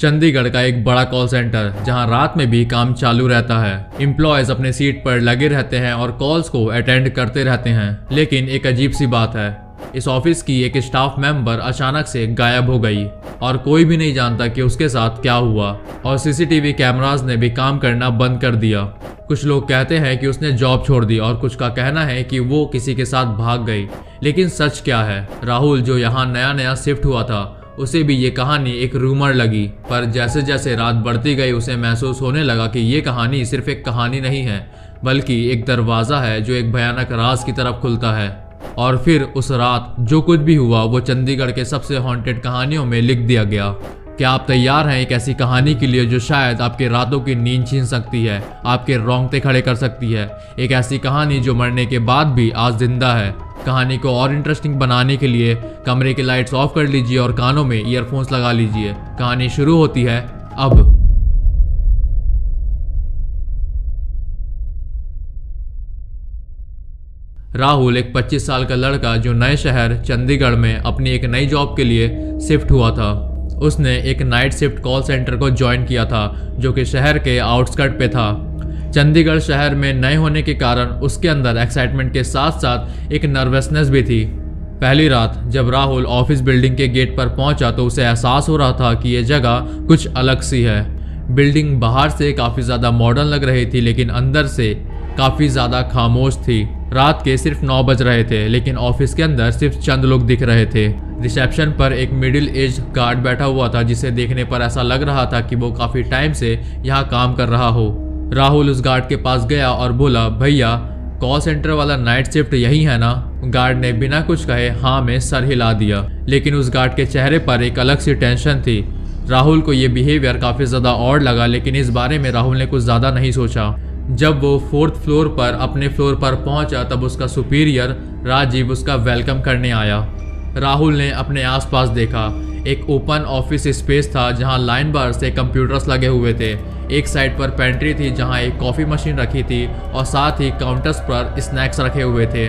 चंडीगढ़ का एक बड़ा कॉल सेंटर जहां रात में भी काम चालू रहता है। एम्प्लॉयज अपने सीट पर लगे रहते हैं और कॉल्स को अटेंड करते रहते हैं। लेकिन एक अजीब सी बात है, इस ऑफिस की एक स्टाफ मेंबर अचानक से गायब हो गई और कोई भी नहीं जानता कि उसके साथ क्या हुआ। और सीसीटीवी कैमरास ने भी काम करना बंद कर दिया। कुछ लोग कहते हैं कि उसने जॉब छोड़ दी और कुछ का कहना है कि वो किसी के साथ भाग गई। लेकिन सच क्या है? राहुल जो यहाँ नया नया शिफ्ट हुआ था, उसे भी ये कहानी एक रूमर लगी। पर जैसे जैसे रात बढ़ती गई उसे महसूस होने लगा कि ये कहानी सिर्फ एक कहानी नहीं है, बल्कि एक दरवाज़ा है जो एक भयानक राज की तरफ खुलता है। और फिर उस रात जो कुछ भी हुआ वो चंडीगढ़ के सबसे हॉन्टेड कहानियों में लिख दिया गया। क्या आप तैयार हैं एक ऐसी कहानी के लिए जो शायद आपके रातों की नींद छीन सकती है, आपके रोंगटे खड़े कर सकती है? एक ऐसी कहानी जो मरने के बाद भी आज जिंदा है। कहानी को और इंटरेस्टिंग बनाने के लिए कमरे की लाइट्स ऑफ कर लीजिए और कानों में ईयरफोन्स लगा लीजिए। कहानी शुरू होती है अब। राहुल एक 25 साल का लड़का जो नए शहर चंडीगढ़ में अपनी एक नई जॉब के लिए शिफ्ट हुआ था। उसने एक नाइट शिफ्ट कॉल सेंटर को ज्वाइन किया था जो कि शहर के आउटस्कर्ट पे था। चंडीगढ़ शहर में नए होने के कारण उसके अंदर एक्साइटमेंट के साथ साथ एक नर्वसनेस भी थी। पहली रात जब राहुल ऑफिस बिल्डिंग के गेट पर पहुंचा तो उसे एहसास हो रहा था कि यह जगह कुछ अलग सी है। बिल्डिंग बाहर से काफ़ी ज़्यादा मॉडर्न लग रही थी लेकिन अंदर से काफ़ी ज़्यादा खामोश थी। रात के सिर्फ 9 बज रहे थे लेकिन ऑफिस के अंदर सिर्फ चंद लोग दिख रहे थे। रिसेप्शन पर एक मिडिल एज गार्ड बैठा हुआ था जिसे देखने पर ऐसा लग रहा था कि वो काफ़ी टाइम से यहाँ काम कर रहा हो। राहुल उस गार्ड के पास गया और बोला, भैया कॉल सेंटर वाला नाइट शिफ्ट यही है ना? गार्ड ने बिना कुछ कहे हाँ में सर हिला दिया। लेकिन उस गार्ड के चेहरे पर एक अलग सी टेंशन थी। राहुल को ये बिहेवियर काफ़ी ज़्यादा ऑड लगा लेकिन इस बारे में राहुल ने कुछ ज़्यादा नहीं सोचा। जब वो 4th फ्लोर पर अपने फ्लोर पर पहुंचा तब उसका सुपीरियर राजीव उसका वेलकम करने आया। राहुल ने अपने आसपास देखा। एक ओपन ऑफिस स्पेस था जहां लाइन बार से कंप्यूटर्स लगे हुए थे। एक साइड पर पेंट्री थी जहां एक कॉफ़ी मशीन रखी थी और साथ ही काउंटर्स पर स्नैक्स रखे हुए थे।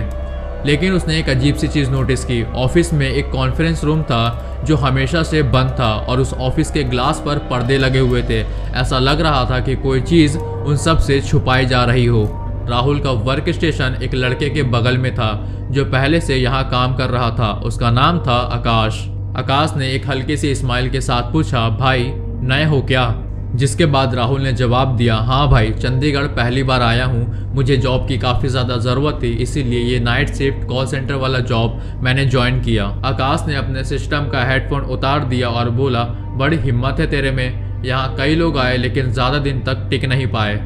लेकिन उसने एक अजीब सी चीज़ नोटिस की। ऑफिस में एक कॉन्फ्रेंस रूम था जो हमेशा से बंद था और उस ऑफिस के ग्लास पर पर्दे लगे हुए थे। ऐसा लग रहा था कि कोई चीज़ उन सब से छुपाई जा रही हो। राहुल का वर्क स्टेशन एक लड़के के बगल में था जो पहले से यहाँ काम कर रहा था। उसका नाम था आकाश। आकाश ने एक हल्के सी स्माइल के साथ पूछा, भाई नए हो क्या? जिसके बाद राहुल ने जवाब दिया, हाँ भाई, चंडीगढ़ पहली बार आया हूँ, मुझे जॉब की काफ़ी ज़्यादा ज़रूरत थी इसीलिए ये नाइट शिफ्ट कॉल सेंटर वाला जॉब मैंने ज्वाइन किया। आकाश ने अपने सिस्टम का हेडफोन उतार दिया और बोला, बड़ी हिम्मत है तेरे में, यहाँ कई लोग आए लेकिन ज़्यादा दिन तक टिक नहीं पाए।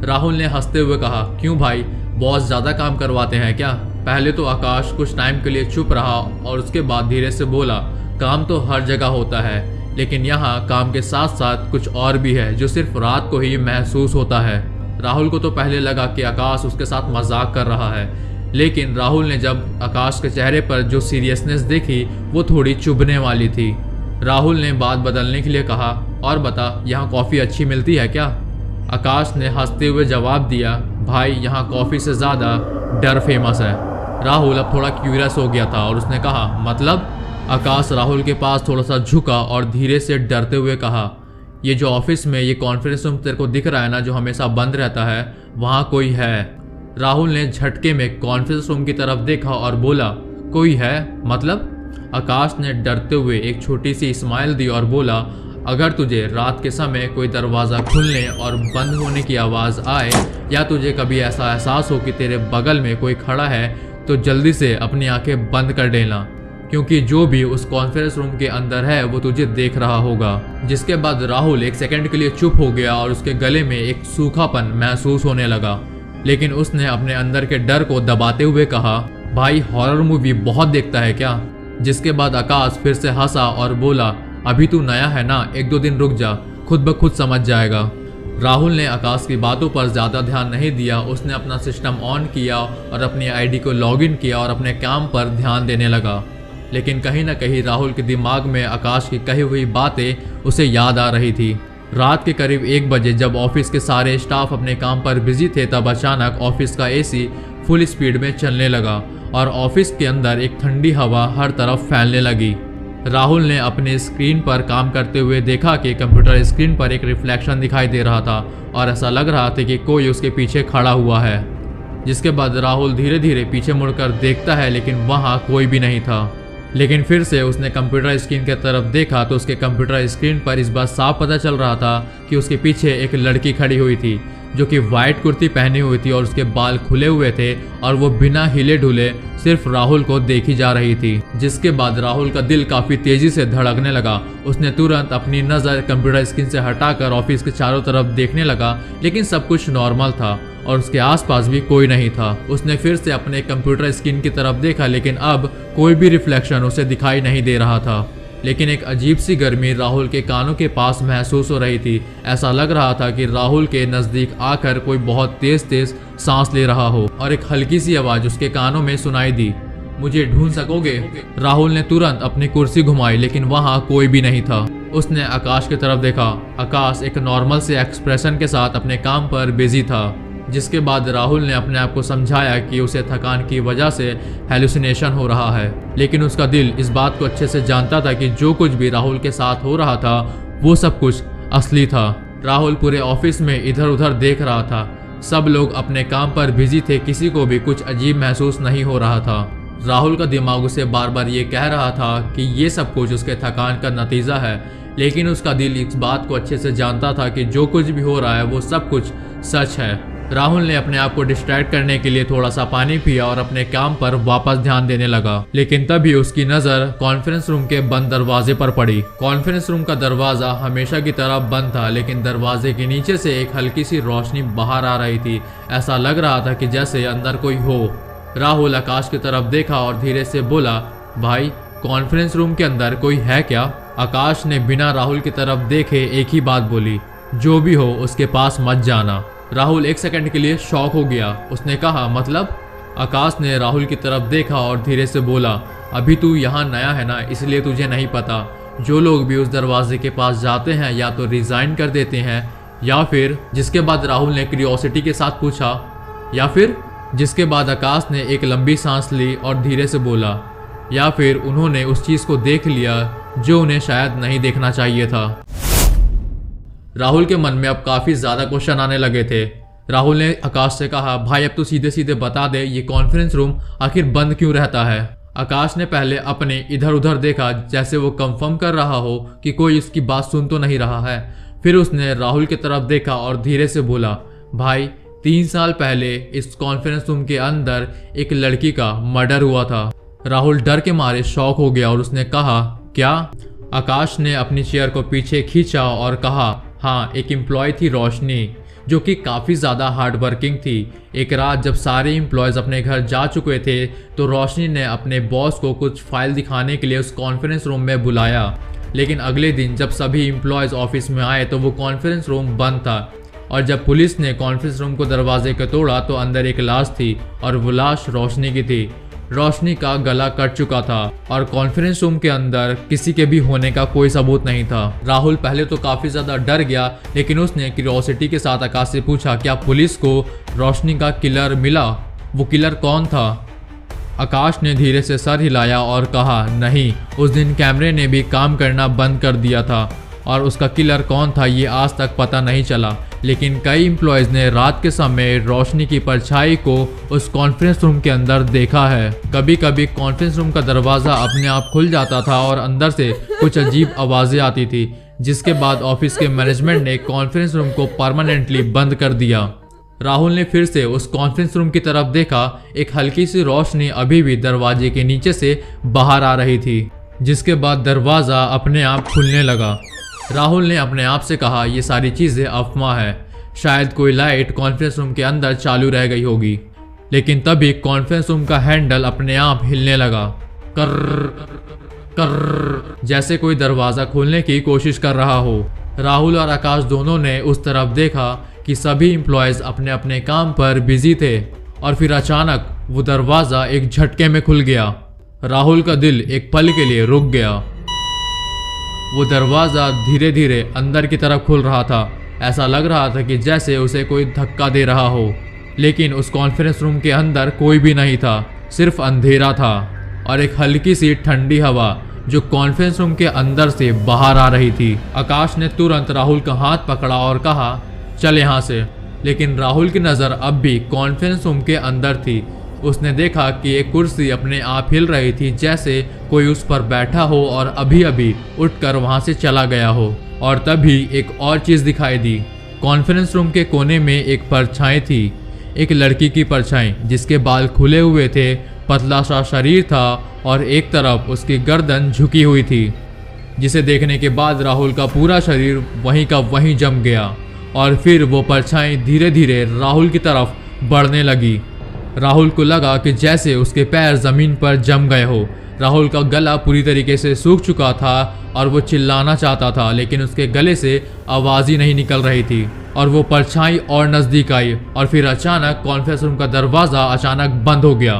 राहुल ने हंसते हुए कहा, क्यों भाई, बहुत ज़्यादा काम करवाते हैं क्या? पहले तो आकाश कुछ टाइम के लिए चुप रहा और उसके बाद धीरे से बोला, काम तो हर जगह होता है लेकिन यहाँ काम के साथ साथ कुछ और भी है जो सिर्फ रात को ही महसूस होता है। राहुल को तो पहले लगा कि आकाश उसके साथ मजाक कर रहा है, लेकिन राहुल ने जब आकाश के चेहरे पर जो सीरियसनेस देखी वो थोड़ी चुभने वाली थी। राहुल ने बात बदलने के लिए कहा, और बता, यहाँ कॉफ़ी अच्छी मिलती है क्या? आकाश ने हंसते हुए जवाब दिया, भाई यहाँ कॉफ़ी से ज़्यादा डर फेमस है। राहुल अब थोड़ा क्यूरियस हो गया था और उसने कहा, मतलब? आकाश राहुल के पास थोड़ा सा झुका और धीरे से डरते हुए कहा, ये जो ऑफिस में ये कॉन्फ्रेंस रूम तेरे को दिख रहा है ना जो हमेशा बंद रहता है, वहाँ कोई है। राहुल ने झटके में कॉन्फ्रेंस रूम की तरफ देखा और बोला, कोई है मतलब? आकाश ने डरते हुए एक छोटी सी स्माइल दी और बोला, अगर तुझे रात के समय कोई दरवाज़ा खुलने और बंद होने की आवाज़ आए या तुझे कभी ऐसा एहसास हो कि तेरे बगल में कोई खड़ा है तो जल्दी से अपनी आंखें बंद कर देना, क्योंकि जो भी उस कॉन्फ्रेंस रूम के अंदर है वो तुझे देख रहा होगा। जिसके बाद राहुल एक सेकंड के लिए चुप हो गया और उसके गले में एक सूखापन महसूस होने लगा। लेकिन उसने अपने अंदर के डर को दबाते हुए कहा, भाई हॉरर मूवी बहुत देखता है क्या? जिसके बाद आकाश फिर से हंसा और बोला, अभी तू नया है ना, 1-2 दिन रुक जा, खुद ब खुद समझ जाएगा। राहुल ने आकाश की बातों पर ज़्यादा ध्यान नहीं दिया। उसने अपना सिस्टम ऑन किया और अपनी आईडी को लॉगिन किया और अपने काम पर ध्यान देने लगा। लेकिन कहीं ना कहीं राहुल के दिमाग में आकाश की कही हुई बातें उसे याद आ रही थी। रात के करीब 1 बजे जब ऑफिस के सारे स्टाफ अपने काम पर बिजी थे तब अचानक ऑफिस का एसी फुल स्पीड में चलने लगा और ऑफिस के अंदर एक ठंडी हवा हर तरफ फैलने लगी। राहुल ने अपने स्क्रीन पर काम करते हुए देखा कि कंप्यूटर स्क्रीन पर एक रिफ्लेक्शन दिखाई दे रहा था और ऐसा लग रहा था कि कोई उसके पीछे खड़ा हुआ है। जिसके बाद राहुल धीरे धीरे पीछे मुड़कर देखता है, लेकिन वहाँ कोई भी नहीं था। लेकिन फिर से उसने कंप्यूटर स्क्रीन की तरफ देखा तो उसके कंप्यूटर स्क्रीन पर इस बात साफ पता चल रहा था कि उसके पीछे एक लड़की खड़ी हुई थी जो कि वाइट कुर्ती पहनी हुई थी और उसके बाल खुले हुए थे और वो बिना हिले ढुले सिर्फ राहुल को देखी जा रही थी। जिसके बाद राहुल का दिल काफी तेजी से धड़कने लगा। उसने तुरंत अपनी नज़र कंप्यूटर स्क्रीन से हटाकर ऑफिस के चारों तरफ देखने लगा, लेकिन सब कुछ नॉर्मल था और उसके आसपास भी कोई नहीं था। उसने फिर से अपने कंप्यूटर स्क्रीन की तरफ देखा, लेकिन अब कोई भी रिफ्लेक्शन उसे दिखाई नहीं दे रहा था। लेकिन एक अजीब सी गर्मी राहुल के कानों के पास महसूस हो रही थी। ऐसा लग रहा था कि राहुल के नज़दीक आकर कोई बहुत तेज तेज सांस ले रहा हो और एक हल्की सी आवाज़ उसके कानों में सुनाई दी, मुझे ढूंढ सकोगे? राहुल ने तुरंत अपनी कुर्सी घुमाई, लेकिन वहाँ कोई भी नहीं था। उसने आकाश की तरफ देखा। आकाश एक नॉर्मल से एक्सप्रेशन के साथ अपने काम पर बिजी था। जिसके बाद राहुल ने अपने आप को समझाया कि उसे थकान की वजह से हेलुसिनेशन हो रहा है, लेकिन उसका दिल इस बात को अच्छे से जानता था कि जो कुछ भी राहुल के साथ हो रहा था वो सब कुछ असली था। राहुल पूरे ऑफिस में इधर उधर देख रहा था। सब लोग अपने काम पर बिजी थे, किसी को भी कुछ अजीब महसूस नहीं हो रहा था। राहुल का दिमाग उसे बार बार ये कह रहा था कि ये सब कुछ उसके थकान का नतीजा है, लेकिन उसका दिल इस बात को अच्छे से जानता था कि जो कुछ भी हो रहा है वो सब कुछ सच है। राहुल ने अपने आप को डिस्ट्रैक्ट करने के लिए थोड़ा सा पानी पिया और अपने काम पर वापस ध्यान देने लगा। लेकिन तभी उसकी नजर कॉन्फ्रेंस रूम के बंद दरवाजे पर पड़ी। कॉन्फ्रेंस रूम का दरवाजा हमेशा की तरह बंद था, लेकिन दरवाजे के नीचे से एक हल्की सी रोशनी बाहर आ रही थी। ऐसा लग रहा था कि जैसे अंदर कोई हो। राहुल आकाश की तरफ देखा और धीरे से बोला, भाई कॉन्फ्रेंस रूम के अंदर कोई है क्या? आकाश ने बिना राहुल की तरफ देखे एक ही बात बोली, जो भी हो उसके पास मत जाना। राहुल एक सेकंड के लिए शॉक हो गया। उसने कहा, मतलब? आकाश ने राहुल की तरफ देखा और धीरे से बोला, अभी तू यहाँ नया है ना, इसलिए तुझे नहीं पता। जो लोग भी उस दरवाजे के पास जाते हैं या तो रिजाइन कर देते हैं या फिर। जिसके बाद राहुल ने क्यूरियोसिटी के साथ पूछा, या फिर? जिसके बाद आकाश ने एक लंबी सांस ली और धीरे से बोला, या फिर उन्होंने उस चीज़ को देख लिया जो उन्हें शायद नहीं देखना चाहिए था। राहुल के मन में अब काफ़ी ज़्यादा क्वेश्चन आने लगे थे। राहुल ने आकाश से कहा, भाई अब तो सीधे सीधे बता दे, ये कॉन्फ्रेंस रूम आखिर बंद क्यों रहता है? आकाश ने पहले अपने इधर उधर देखा, जैसे वो कंफर्म कर रहा हो कि कोई उसकी बात सुन तो नहीं रहा है। फिर उसने राहुल की तरफ देखा और धीरे से बोला, भाई 3 साल पहले इस कॉन्फ्रेंस रूम के अंदर एक लड़की का मर्डर हुआ था। राहुल डर के मारे शॉक हो गया और उसने कहा, क्या? आकाश ने अपनी चेयर को पीछे खींचा और कहा, हाँ, एक एम्प्लॉय थी रोशनी, जो कि काफ़ी ज़्यादा हार्ड वर्किंग थी। एक रात जब सारे एम्प्लॉयज़ अपने घर जा चुके थे तो रोशनी ने अपने बॉस को कुछ फाइल दिखाने के लिए उस कॉन्फ्रेंस रूम में बुलाया। लेकिन अगले दिन जब सभी एम्प्लॉयज़ ऑफिस में आए तो वो कॉन्फ्रेंस रूम बंद था और जब पुलिस ने कॉन्फ्रेंस रूम को दरवाजे को तोड़ा तो अंदर एक लाश थी और वो लाश रोशनी की थी। रोशनी का गला कट चुका था और कॉन्फ्रेंस रूम के अंदर किसी के भी होने का कोई सबूत नहीं था। राहुल पहले तो काफ़ी ज़्यादा डर गया, लेकिन उसने क्यूरियोसिटी के साथ आकाश से पूछा, क्या पुलिस को रोशनी का किलर मिला? वो किलर कौन था? आकाश ने धीरे से सर हिलाया और कहा, नहीं, उस दिन कैमरे ने भी काम करना बंद कर दिया था और उसका किलर कौन था ये आज तक पता नहीं चला। लेकिन कई एम्प्लॉयज़ ने रात के समय रोशनी की परछाई को उस कॉन्फ्रेंस रूम के अंदर देखा है। कभी कभी कॉन्फ्रेंस रूम का दरवाज़ा अपने आप खुल जाता था और अंदर से कुछ अजीब आवाज़ें आती थी, जिसके बाद ऑफिस के मैनेजमेंट ने कॉन्फ्रेंस रूम को परमानेंटली बंद कर दिया। राहुल ने फिर से उस कॉन्फ्रेंस रूम की तरफ देखा। एक हल्की सी रोशनी अभी भी दरवाजे के नीचे से बाहर आ रही थी, जिसके बाद दरवाज़ा अपने आप खुलने लगा। राहुल ने अपने आप से कहा, ये सारी चीज़ें अफवाह है, शायद कोई लाइट कॉन्फ्रेंस रूम के अंदर चालू रह गई होगी। लेकिन तभी कॉन्फ्रेंस रूम का हैंडल अपने आप हिलने लगा, कर कर, जैसे कोई दरवाज़ा खोलने की कोशिश कर रहा हो। राहुल और आकाश दोनों ने उस तरफ देखा कि सभी एम्प्लॉयज़ अपने अपने काम पर बिजी थे और फिर अचानक वो दरवाज़ा एक झटके में खुल गया। राहुल का दिल एक पल के लिए रुक गया। वो दरवाज़ा धीरे धीरे अंदर की तरफ खुल रहा था। ऐसा लग रहा था कि जैसे उसे कोई धक्का दे रहा हो, लेकिन उस कॉन्फ्रेंस रूम के अंदर कोई भी नहीं था, सिर्फ अंधेरा था और एक हल्की सी ठंडी हवा जो कॉन्फ्रेंस रूम के अंदर से बाहर आ रही थी। आकाश ने तुरंत राहुल का हाथ पकड़ा और कहा, चल यहाँ से। लेकिन राहुल की नज़र अब भी कॉन्फ्रेंस रूम के अंदर थी। उसने देखा कि एक कुर्सी अपने आप हिल रही थी, जैसे कोई उस पर बैठा हो और अभी अभी उठकर वहां से चला गया हो। और तभी एक और चीज़ दिखाई दी। कॉन्फ्रेंस रूम के कोने में एक परछाई थी, एक लड़की की परछाई जिसके बाल खुले हुए थे, पतला सा शरीर था और एक तरफ उसकी गर्दन झुकी हुई थी, जिसे देखने के बाद राहुल का पूरा शरीर वहीं का वहीं जम गया। और फिर वो परछाई धीरे धीरे राहुल की तरफ बढ़ने लगी। राहुल को लगा कि जैसे उसके पैर जमीन पर जम गए हो। राहुल का गला पूरी तरीके से सूख चुका था और वो चिल्लाना चाहता था, लेकिन उसके गले से आवाज़ ही नहीं निकल रही थी। और वो परछाई और नज़दीक आई और फिर अचानक कॉन्फ्रेंस रूम का दरवाज़ा अचानक बंद हो गया।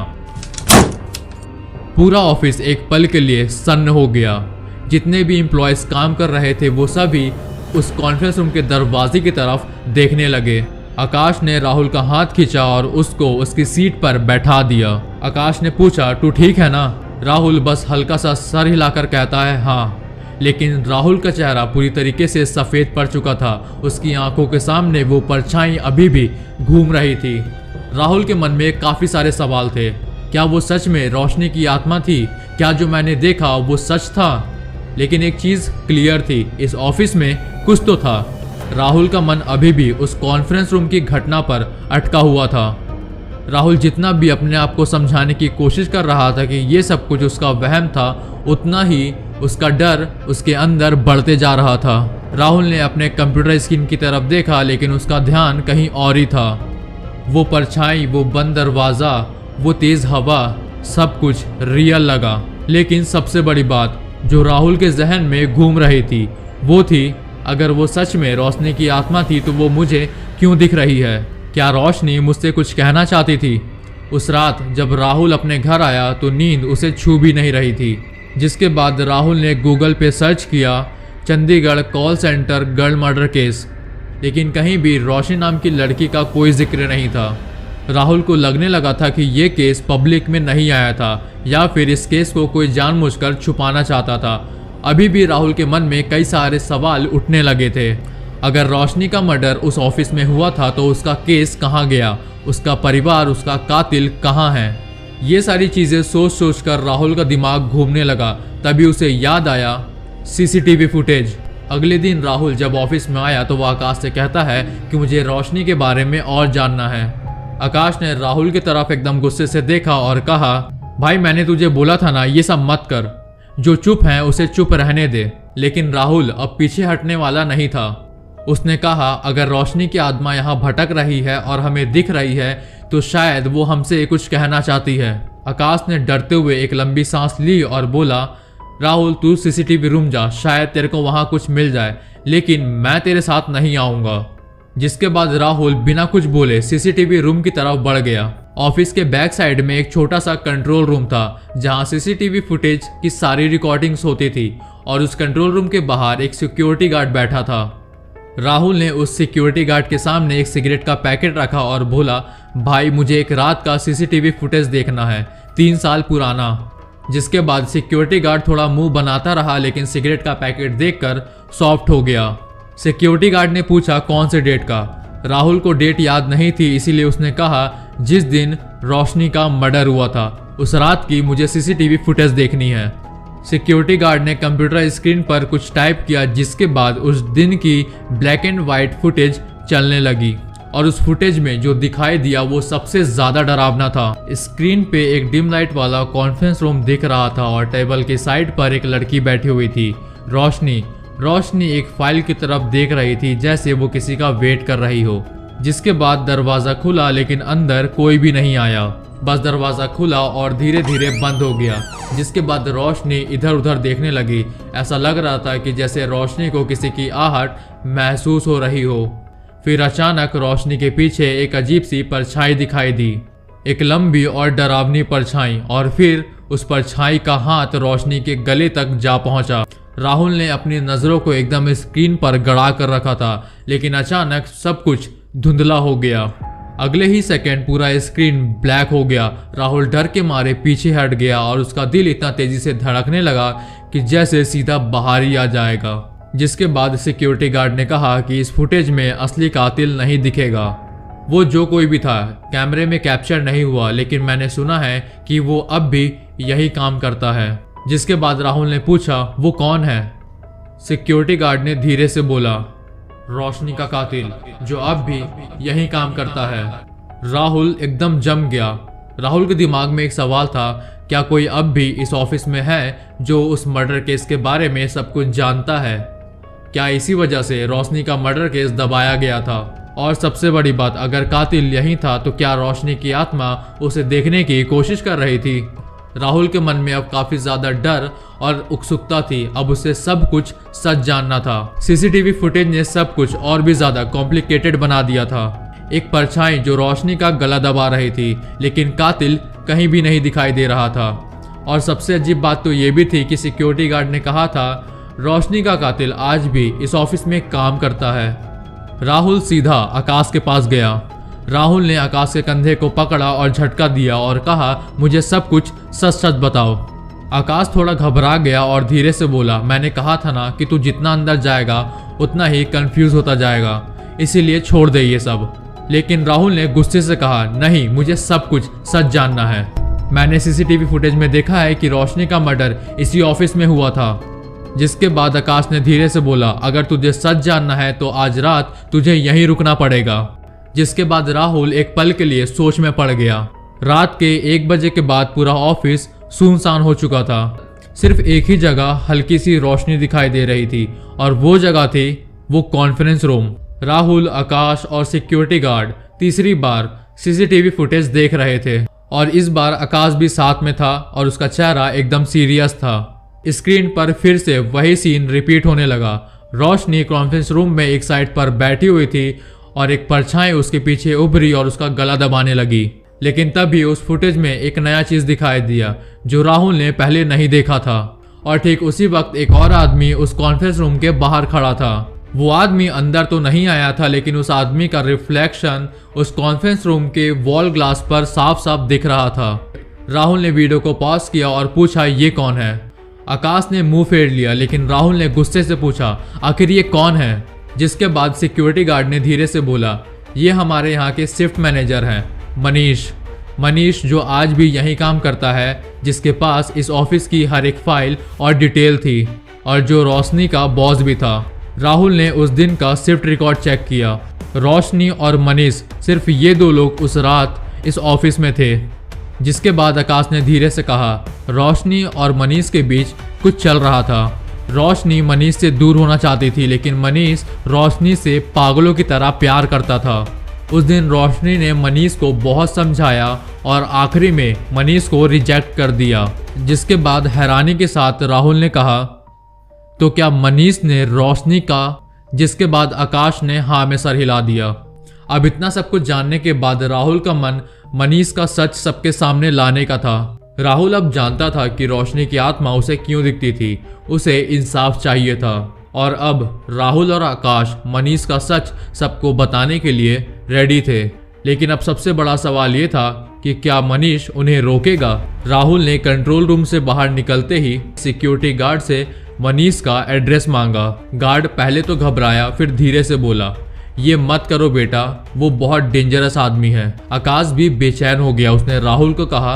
पूरा ऑफिस एक पल के लिए सन्न हो गया। जितने भी एम्प्लॉयज़ काम कर रहे थे वो सभी उस कॉन्फ्रेंस रूम के दरवाजे की तरफ देखने लगे। आकाश ने राहुल का हाथ खींचा और उसको उसकी सीट पर बैठा दिया। आकाश ने पूछा, तू ठीक है ना? राहुल बस हल्का सा सर हिलाकर कहता है, हाँ। लेकिन राहुल का चेहरा पूरी तरीके से सफ़ेद पड़ चुका था। उसकी आंखों के सामने वो परछाई अभी भी घूम रही थी। राहुल के मन में काफ़ी सारे सवाल थे। क्या वो सच में रोशनी की आत्मा थी? क्या जो मैंने देखा वो सच था? लेकिन एक चीज़ क्लियर थी, इस ऑफिस में कुछ तो था। राहुल का मन अभी भी उस कॉन्फ्रेंस रूम की घटना पर अटका हुआ था। राहुल जितना भी अपने आप को समझाने की कोशिश कर रहा था कि ये सब कुछ उसका वहम था, उतना ही उसका डर उसके अंदर बढ़ते जा रहा था। राहुल ने अपने कंप्यूटर स्क्रीन की तरफ देखा, लेकिन उसका ध्यान कहीं और ही था। वो परछाई, वो बंद दरवाज़ा, वो तेज़ हवा, सब कुछ रियल लगा। लेकिन सबसे बड़ी बात जो राहुल के जहन में घूम रही थी वो थी, अगर वो सच में रोशनी की आत्मा थी तो वो मुझे क्यों दिख रही है? क्या रोशनी मुझसे कुछ कहना चाहती थी? उस रात जब राहुल अपने घर आया तो नींद उसे छू भी नहीं रही थी। जिसके बाद राहुल ने गूगल पे सर्च किया Chandigarh call centre girl murder case, लेकिन कहीं भी रोशनी नाम की लड़की का कोई जिक्र नहीं था। राहुल को लगने लगा था कि ये केस पब्लिक में नहीं आया था या फिर इस केस को कोई जानबूझकर छुपाना चाहता था। अभी भी राहुल के मन में कई सारे सवाल उठने लगे थे। अगर रोशनी का मर्डर उस ऑफिस में हुआ था तो उसका केस कहाँ गया? उसका परिवार, उसका कातिल कहाँ है? ये सारी चीज़ें सोच सोच कर राहुल का दिमाग घूमने लगा। तभी उसे याद आया सीसीटीवी फुटेज। अगले दिन राहुल जब ऑफिस में आया तो वह आकाश से कहता है कि मुझे रोशनी के बारे में और जानना है। आकाश ने राहुल की तरफ एकदम गुस्से से देखा और कहा, भाई मैंने तुझे बोला था ना ये सब मत कर, जो चुप है उसे चुप रहने दे। लेकिन राहुल अब पीछे हटने वाला नहीं था। उसने कहा, अगर रोशनी की आत्मा यहाँ भटक रही है और हमें दिख रही है तो शायद वो हमसे कुछ कहना चाहती है। आकाश ने डरते हुए एक लंबी सांस ली और बोला, राहुल तू सीसीटीवी रूम जा, शायद तेरे को वहाँ कुछ मिल जाए, लेकिन मैं तेरे साथ नहीं आऊँगा। जिसके बाद राहुल बिना कुछ बोले सीसीटीवी रूम की तरफ बढ़ गया। ऑफिस के बैक साइड में एक छोटा सा कंट्रोल रूम था जहां सीसीटीवी फुटेज की सारी रिकॉर्डिंग्स होती थी और उस कंट्रोल रूम के बाहर एक सिक्योरिटी गार्ड बैठा था। राहुल ने उस सिक्योरिटी गार्ड के सामने एक सिगरेट का पैकेट रखा और बोला, भाई मुझे एक रात का सीसीटीवी फुटेज देखना है, 3 साल पुराना। जिसके बाद सिक्योरिटी गार्ड थोड़ा मुंह बनाता रहा, लेकिन सिगरेट का पैकेट देखकर सॉफ्ट हो गया। सिक्योरिटी गार्ड ने पूछा, कौन से डेट का? राहुल को डेट याद नहीं थी, इसीलिए उसने कहा, जिस दिन रोशनी का मर्डर हुआ था उस रात की मुझे सीसीटीवी फुटेज देखनी है। सिक्योरिटी गार्ड ने कंप्यूटर स्क्रीन पर कुछ टाइप किया, जिसके बाद उस दिन की ब्लैक एंड वाइट फुटेज चलने लगी और उस फुटेज में जो दिखाई दिया वो सबसे ज्यादा डरावना था। स्क्रीन पे एक डिम लाइट वाला कॉन्फ्रेंस रूम दिख रहा था और टेबल के साइड पर एक लड़की बैठी हुई थी, रोशनी एक फाइल की तरफ देख रही थी जैसे वो किसी का वेट कर रही हो। जिसके बाद दरवाज़ा खुला, लेकिन अंदर कोई भी नहीं आया। बस दरवाज़ा खुला और धीरे धीरे बंद हो गया। जिसके बाद रोशनी इधर उधर देखने लगी। ऐसा लग रहा था कि जैसे रोशनी को किसी की आहट महसूस हो रही हो। फिर अचानक रोशनी के पीछे एक अजीब सी परछाई दिखाई दी, एक लंबी और डरावनी परछाई, और फिर उस परछाई का हाथ रोशनी के गले तक जा पहुंचा। राहुल ने अपनी नज़रों को एकदम स्क्रीन पर गड़ा कर रखा था, लेकिन अचानक सब कुछ धुंधला हो गया। अगले ही सेकंड पूरा स्क्रीन ब्लैक हो गया। राहुल डर के मारे पीछे हट गया और उसका दिल इतना तेजी से धड़कने लगा कि जैसे सीधा बाहर ही आ जाएगा। जिसके बाद सिक्योरिटी गार्ड ने कहा कि इस फुटेज में असली कातिल नहीं दिखेगा। वो जो कोई भी था कैमरे में कैप्चर नहीं हुआ, लेकिन मैंने सुना है कि वो अब भी यही काम करता है। जिसके बाद राहुल ने पूछा वो कौन है। सिक्योरिटी गार्ड ने धीरे से बोला, रोशनी का कातिल जो अब भी यही काम करता है। राहुल एकदम जम गया। राहुल के दिमाग में एक सवाल था, क्या कोई अब भी इस ऑफिस में है जो उस मर्डर केस के बारे में सब कुछ जानता है? क्या इसी वजह से रोशनी का मर्डर केस दबाया गया था? और सबसे बड़ी बात, अगर कातिल यही था तो क्या रोशनी की आत्मा उसे देखने की कोशिश कर रही थी? राहुल के मन में अब काफी ज्यादा डर और उत्सुकता थी। अब उसे सब कुछ सच जानना था। सीसीटीवी फुटेज ने सब कुछ और भी ज्यादा कॉम्प्लिकेटेड बना दिया था। एक परछाई जो रोशनी का गला दबा रही थी, लेकिन कातिल कहीं भी नहीं दिखाई दे रहा था। और सबसे अजीब बात तो ये भी थी कि सिक्योरिटी गार्ड ने कहा था रोशनी का कातिल आज भी इस ऑफिस में काम करता है। राहुल सीधा आकाश के पास गया। राहुल ने आकाश के कंधे को पकड़ा और झटका दिया और कहा, मुझे सब कुछ सच सच बताओ। आकाश थोड़ा घबरा गया और धीरे से बोला, मैंने कहा था ना कि तू जितना अंदर जाएगा उतना ही कंफ्यूज होता जाएगा, इसीलिए छोड़ दे ये सब। लेकिन राहुल ने गुस्से से कहा, नहीं, मुझे सब कुछ सच जानना है। मैंने सीसीटीवी फुटेज में देखा है कि रोशनी का मर्डर इसी ऑफिस में हुआ था। जिसके बाद आकाश ने धीरे से बोला, अगर तुझे सच जानना है तो आज रात तुझे यहीं रुकना पड़ेगा। जिसके बाद राहुल एक पल के लिए सोच में पड़ गया। रात के 1 बजे के बाद पूरा ऑफिस सुनसान हो चुका था। सिर्फ एक ही जगह हल्की सी रोशनी दिखाई दे रही थी और वो जगह थी वो कॉन्फ्रेंस रूम। राहुल, आकाश और सिक्योरिटी गार्ड तीसरी बार सीसीटीवी फुटेज देख रहे थे और इस बार आकाश भी साथ में था और उसका चेहरा एकदम सीरियस था। स्क्रीन पर फिर से वही सीन रिपीट होने लगा। रोशनी कॉन्फ्रेंस रूम में एक साइड पर बैठी हुई थी और एक परछाई उसके पीछे उभरी और उसका गला दबाने लगी। लेकिन तभी उस फुटेज में एक नया चीज दिखाई दिया जो राहुल ने पहले नहीं देखा था। और ठीक उसी वक्त एक और आदमी उस कॉन्फ्रेंस रूम के बाहर खड़ा था। वो आदमी अंदर तो नहीं आया था, लेकिन उस आदमी का रिफ्लेक्शन उस कॉन्फ्रेंस रूम के वॉल ग्लास पर साफ साफ दिख रहा था। राहुल ने वीडियो को पॉज किया और पूछा, ये कौन है? आकाश ने मुंह फेर लिया, लेकिन राहुल ने गुस्से से पूछा, आखिर ये कौन है? जिसके बाद सिक्योरिटी गार्ड ने धीरे से बोला, ये हमारे यहाँ के शिफ्ट मैनेजर हैं, मनीष जो आज भी यही काम करता है, जिसके पास इस ऑफिस की हर एक फाइल और डिटेल थी और जो रोशनी का बॉस भी था। राहुल ने उस दिन का शिफ्ट रिकॉर्ड चेक किया। रोशनी और मनीष, सिर्फ ये 2 लोग उस रात इस ऑफिस में थे। जिसके बाद आकाश ने धीरे से कहा, रोशनी और मनीष के बीच कुछ चल रहा था। रोशनी मनीष से दूर होना चाहती थी, लेकिन मनीष रोशनी से पागलों की तरह प्यार करता था। उस दिन रोशनी ने मनीष को बहुत समझाया और आखिरी में मनीष को रिजेक्ट कर दिया। जिसके बाद हैरानी के साथ राहुल ने कहा, तो क्या मनीष ने रोशनी का? जिसके बाद आकाश ने हाँ में सर हिला दिया। अब इतना सब कुछ जानने के बाद राहुल का मन मनीष का सच सबके सामने लाने का था। राहुल अब जानता था कि रोशनी की आत्मा उसे क्यों दिखती थी। उसे इंसाफ चाहिए था और अब राहुल और आकाश मनीष का सच सबको बताने के लिए रेडी थे। लेकिन अब सबसे बड़ा सवाल ये था कि क्या मनीष उन्हें रोकेगा? राहुल ने कंट्रोल रूम से बाहर निकलते ही सिक्योरिटी गार्ड से मनीष का एड्रेस मांगा। गार्ड पहले तो घबराया, फिर धीरे से बोला, ये मत करो बेटा, वो बहुत डेंजरस आदमी है। आकाश भी बेचैन हो गया। उसने राहुल को कहा,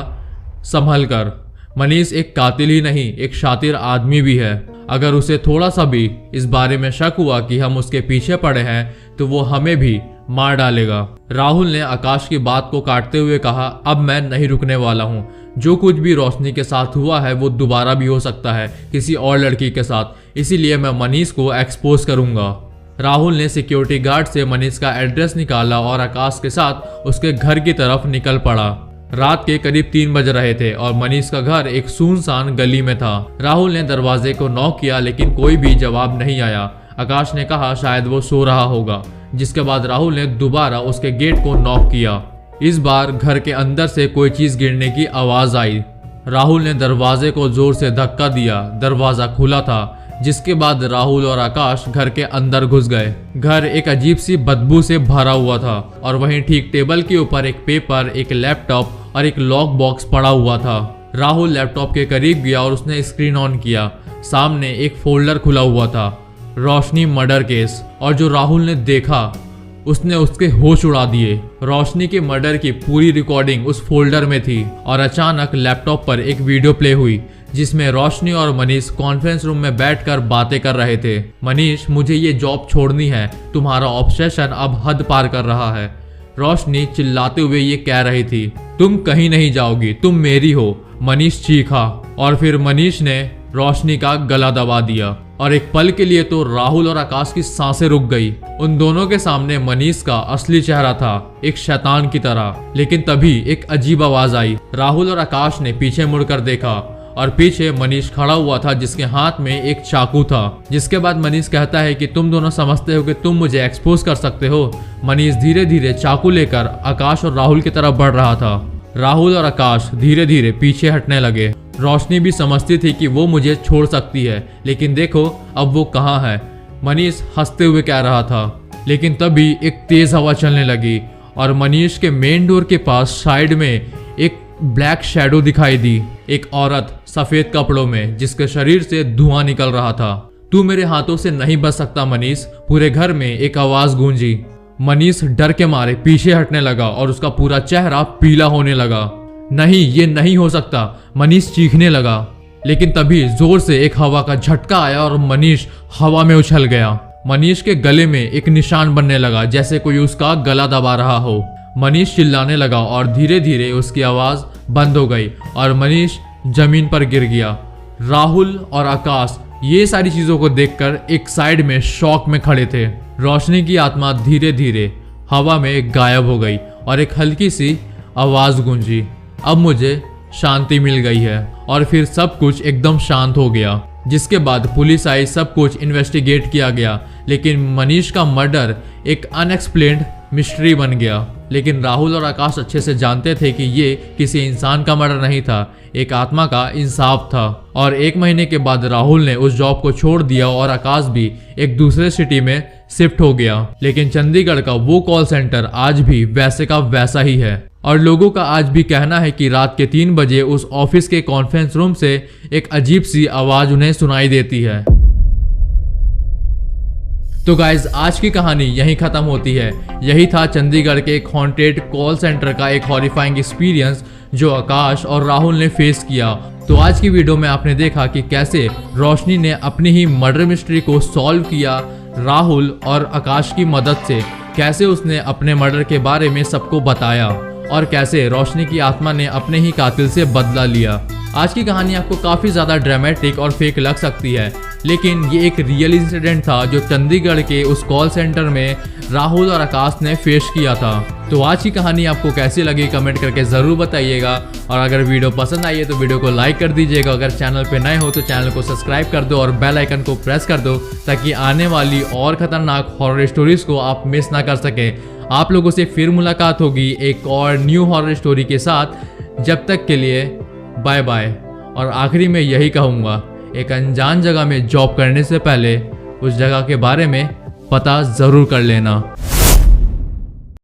संभल कर, मनीष एक कातिल ही नहीं, एक शातिर आदमी भी है। अगर उसे थोड़ा सा भी इस बारे में शक हुआ कि हम उसके पीछे पड़े हैं तो वो हमें भी मार डालेगा। राहुल ने आकाश की बात को काटते हुए कहा, अब मैं नहीं रुकने वाला हूँ। जो कुछ भी रोशनी के साथ हुआ है वो दोबारा भी हो सकता है किसी और लड़की के साथ, इसीलिए मैं मनीष को एक्सपोज करूंगा। राहुल ने सिक्योरिटी गार्ड से मनीष का एड्रेस निकाला और आकाश के साथ उसके घर की तरफ निकल पड़ा। रात के करीब 3 बज रहे थे और मनीष का घर एक सुनसान गली में था। राहुल ने दरवाजे को नॉक किया, लेकिन कोई भी जवाब नहीं आया। आकाश ने कहा शायद वो सो रहा होगा। जिसके बाद राहुल ने दोबारा उसके गेट को नॉक किया। इस बार घर के अंदर से कोई चीज गिरने की आवाज आई। राहुल ने दरवाजे को जोर से धक्का दिया। दरवाजा खुला था। जिसके बाद राहुल और आकाश घर के अंदर घुस गए। घर एक अजीब सी बदबू से भरा हुआ था और वहीं ठीक टेबल के ऊपर एक पेपर, एक लैपटॉप और एक लॉक बॉक्स पड़ा हुआ था। राहुल लैपटॉप के करीब गया और उसने स्क्रीन ऑन किया। सामने एक फोल्डर खुला हुआ था, रोशनी मर्डर केस। और जो राहुल ने देखा उसने उसके होश उड़ा दिए। रोशनी के मर्डर की पूरी रिकॉर्डिंग उस फोल्डर में थी और अचानक लैपटॉप पर एक वीडियो प्ले हुई जिसमें रोशनी और मनीष कॉन्फ्रेंस रूम में बैठकर बातें कर रहे थे। मनीष, मुझे ये जॉब छोड़नी है, तुम्हारा ऑब्सेशन अब हद पार कर रहा है। रोशनी चिल्लाते हुए ये कह रही थी, तुम कहीं नहीं जाओगी, तुम मेरी हो। मनीष चीखा और फिर मनीष ने रोशनी का गला दबा दिया और एक पल के लिए तो राहुल और आकाश की सांसें रुक गई। उन दोनों के सामने मनीष का असली चेहरा था, एक शैतान की तरह। लेकिन तभी एक अजीब आवाज आई। राहुल और आकाश ने पीछे मुड़कर देखा और पीछे मनीष खड़ा हुआ था जिसके हाथ में एक चाकू था। जिसके बाद मनीष कहता है कि तुम दोनों समझते हो कि तुम मुझे एक्सपोज कर सकते हो। मनीष धीरे धीरे चाकू लेकर आकाश और राहुल की तरफ बढ़ रहा था। राहुल और आकाश धीरे धीरे पीछे हटने लगे। रोशनी भी समझती थी कि वो मुझे छोड़ सकती है, लेकिन देखो अब वो कहाँ है। मनीष हंसते हुए कह रहा था। लेकिन तभी एक तेज हवा चलने लगी और मनीष के मेन डोर के पास साइड में एक ब्लैक शैडो दिखाई दी। एक औरत सफेद कपड़ों में जिसके शरीर से धुआं निकल रहा था। तू मेरे हाथों से नहीं बच सकता मनीष, पूरे घर में एक आवाज गूंजी। मनीष डर के मारे पीछे हटने लगा और उसका पूरा चेहरा पीला होने लगा। नहीं, ये नहीं हो सकता, मनीष चीखने लगा। लेकिन तभी जोर से एक हवा का झटका आया और मनीष हवा में उछल गया। मनीष के गले में एक निशान बनने लगा जैसे कोई उसका गला दबा रहा हो। मनीष चिल्लाने लगा और धीरे धीरे उसकी आवाज बंद हो गई और मनीष जमीन पर गिर गया। राहुल और आकाश ये सारी चीजों को देखकर एक साइड में शॉक में खड़े थे। रोशनी की आत्मा धीरे धीरे हवा में गायब हो गई और एक हल्की सी आवाज गूंजी, अब मुझे शांति मिल गई है। और फिर सब कुछ एकदम शांत हो गया। जिसके बाद पुलिस आई, सब कुछ इन्वेस्टिगेट किया गया। लेकिन मनीष का मर्डर एक अनएक्सप्लेन्ड मिस्ट्री बन गया। लेकिन राहुल और आकाश अच्छे से जानते थे कि ये किसी इंसान का मर्डर नहीं था, एक आत्मा का इंसाफ था। और 1 महीने के बाद राहुल ने उस जॉब को छोड़ दिया और आकाश भी एक दूसरे सिटी में शिफ्ट हो गया। लेकिन चंडीगढ़ का वो कॉल सेंटर आज भी वैसे का वैसा ही है और लोगों का आज भी कहना है कि रात के 3 बजे उस ऑफिस के कॉन्फ्रेंस रूम से एक अजीब सी आवाज उन्हें सुनाई देती है। तो गाइज, आज की कहानी यहीं खत्म होती है। यही था चंडीगढ़ के एक हॉन्टेड कॉल सेंटर का एक हॉरिफाइंग एक्सपीरियंस जो आकाश और राहुल ने फेस किया। तो आज की वीडियो में आपने देखा कि कैसे रोशनी ने अपनी ही मर्डर मिस्ट्री को सॉल्व किया राहुल और आकाश की मदद से। कैसे उसने अपने मर्डर के बारे में सबको बताया और कैसे रोशनी की आत्मा ने अपने ही कातिल से बदला लिया। आज की कहानी आपको काफ़ी ज़्यादा ड्रामेटिक और फेक लग सकती है, लेकिन ये एक रियल इंसिडेंट था जो चंडीगढ़ के उस कॉल सेंटर में राहुल और आकाश ने फेस किया था। तो आज की कहानी आपको कैसी लगी कमेंट करके ज़रूर बताइएगा। और अगर वीडियो पसंद आई है तो वीडियो को लाइक कर दीजिएगा। अगर चैनल पे नए हो तो चैनल को सब्सक्राइब कर दो और बेल आइकन को प्रेस कर दो ताकि आने वाली और ख़तरनाक हॉरर स्टोरीज़ को आप मिस ना कर सकें। आप लोगों से फिर मुलाकात होगी एक और न्यू हॉरर स्टोरी के साथ। जब तक के लिए बाय बाय। और आखिरी में यही कहूँगा, एक अनजान जगह में जॉब करने से पहले उस जगह के बारे में पता ज़रूर कर लेना।